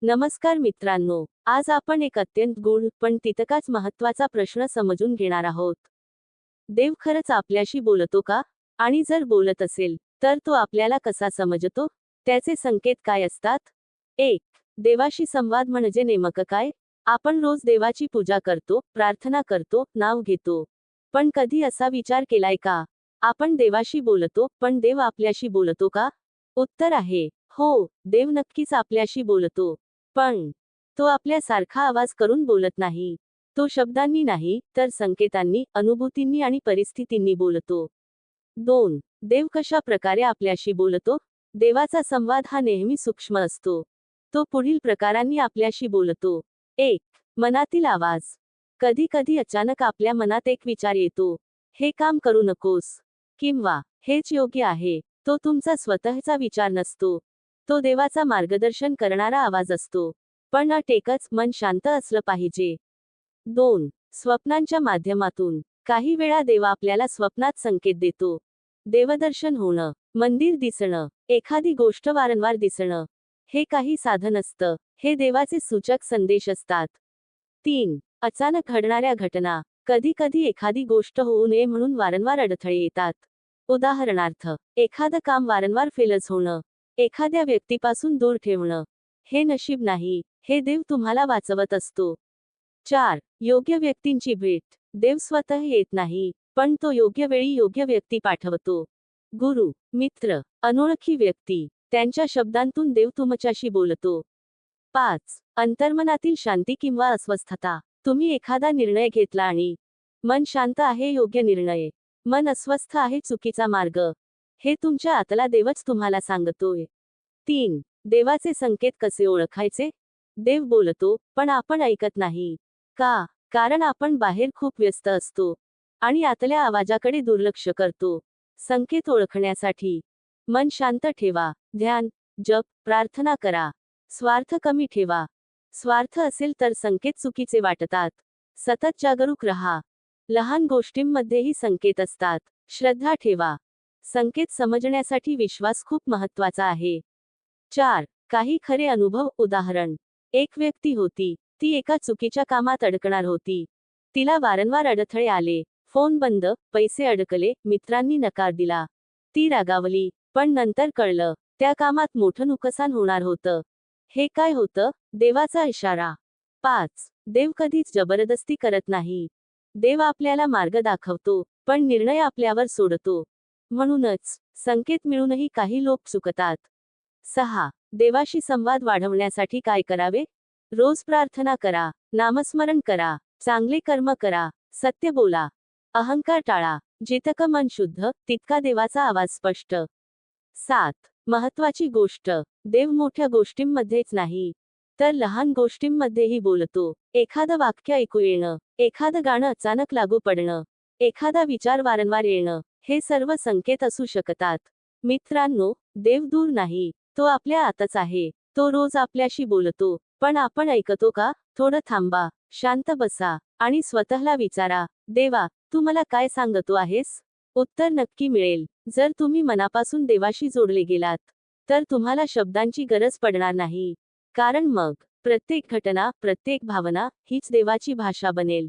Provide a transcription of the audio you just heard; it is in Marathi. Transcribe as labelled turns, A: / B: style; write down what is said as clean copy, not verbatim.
A: नमस्कार मित्रांनो, आज आपण एक अत्यंत गूढ पण तितकाच महत्त्वाचा प्रश्न समजून घेणार आहोत. देव खरंच आपल्याशी बोलतो का? आणि जर बोलत असेल, तर तो आपल्याला कसा समजतो? त्याचे संकेत काय असतात? 1. देवाशी संवाद म्हणजे नेमकं काय? आपण रोज देवाची पूजा करतो, प्रार्थना करतो, नाव घेतो. पण कधी असा विचार केलाय का? आपण देवाशी बोलतो, पण देव आपल्याशी बोलतो का? उत्तर आहे, हो, देव नक्कीच आपल्याशी बोलतो. पण तो आपल्यासारखा आवाज करून बोलत नाही. तो शब्दांनी नाही, तर संकेतांनी, अनुभूतींनी आणि परिस्थितींनी बोलतो. 2. देव कशा प्रकारे आपल्याशी बोलतो? देवाचा संवाद हा नेहमी सूक्ष्म असतो. तो पुढील प्रकारांनी आपल्याशी बोलतो. 1. मनातील आवाज. कधी कधी अचानक आपल्या मनात एक विचार येतो. हे काम करू नकोस. किंवा हेच योग्य आहे. तो तुमचा स्वतःचा विचार नसतो. तो देवाचा मार्गदर्शन करणारा आवाज असतो. पण अट एकच, मन शांत असलं पाहिजे. 2. स्वप्नांच्या माध्यमातून. काही वेळा देव आपल्याला स्वप्नात संकेत देतो. देवदर्शन होणं, मंदिर दिसणं, एखादी गोष्ट वारंवार दिसणं. हे काही साधन असतं. हे देवाचे सूचक संदेश असतात. 3. अचानक घडणाऱ्या घटना. कधी कधी एखादी गोष्ट होऊ नये म्हणून वारंवार अडथळे येतात. उदाहरणार्थ, एखादं काम वारंवार फेलच होणं, एखाद्या व्यक्तीपासून दूर ठेवणं. हे नशीब नाही, हे देव तुम्हाला वाचवत असतो. 4. योग्य व्यक्तींची भेट. देव स्वतः येत नाही, पण तो योग्य वेळी योग्य व्यक्ती पाठवतो. गुरु, मित्र, अनोळखी व्यक्ती. त्यांच्या शब्दांतून देव तुमच्याशी बोलतो. 5. अंतर्मनातील शांती किंवा अस्वस्थता. तुम्ही एखादा निर्णय घेतला आणि मन शांत आहे, योग्य निर्णय. मन अस्वस्थ आहे, चुकीचा मार्ग. हे तुमच्या आतला देवच तुम्हाला सांगतोय. 3. देवाचे संकेत कसे ओळखायचे? देव बोलतो, पण आपण ऐकत नाही. का? कारण आपण बाहेर खूप व्यस्त असतो. आणि आतल्या आवाजाकडे दुर्लक्ष करतो. संकेत ओळखण्यासाठी मन शांत ठेवा. ध्यान, जप, प्रार्थना करा. स्वार्थ कमी ठेवा. स्वार्थ असेल तर संकेत चुकीचे वाटतात. सतत जागरूक रहा. लहान गोष्टींमध्येही संकेत असतात. श्रद्धा ठेवा. संकेत समजण्यासाठी विश्वास खूप महत्त्वाचा आहे. 4. काही खरे अनुभव. उदाहरण. एक व्यक्ती होती. ती एका चुकीच्या कामात अडकणार होती. तिला वारंवार अडथळे आले. फोन बंद, पैसे अडकले, मित्रांनी नकार दिला. ती रागावली. पण नंतर कळलं, त्या कामात मोठं नुकसान होणार होतं. हे काय होतं? देवाचा इशारा. 5. देव कधीच जबरदस्ती करत नाही. देव आपल्याला मार्ग दाखवतो, पण निर्णय आपल्यावर सोडतो. म्हणूनच संकेत मिळूनही काही लोक चुकतात. 6. देवाशी संवाद वाढवण्यासाठी काय करावे? रोज प्रार्थना करा, नामस्मरण करा, चांगले कर्म करा, सत्य बोला, अहंकार टाळा. जितकं मन शुद्ध, तितका देवाचा आवाज स्पष्ट. 7. महत्वाची गोष्ट. देव मोठ्या गोष्टींमध्येच नाही, तर लहान गोष्टींमध्येही बोलतो. एखादं वाक्य ऐकू येणं, एखादं गाणं अचानक लागू पडणं, एखादा विचार वारंवार येणं, हे सर्व संकेत असू शकतात. मित्रांनो, देव दूर नाही, तो आपल्या आतच आहे. तो रोज आपल्याशी बोलतो, पण आपण ऐकतो का? थोडं थांबा, शांत बसा, आणि स्वतःला विचारा, देवा, तू मला काय सांगतो आहेस? उत्तर नक्की मिळेल. जर तुम्ही मनापासून देवाशी जोडले गेलात, तर तुम्हाला शब्दांची गरज पडणार नाही. कारण मग प्रत्येक घटना, प्रत्येक भावना हीच देवाची भाषा बनेल.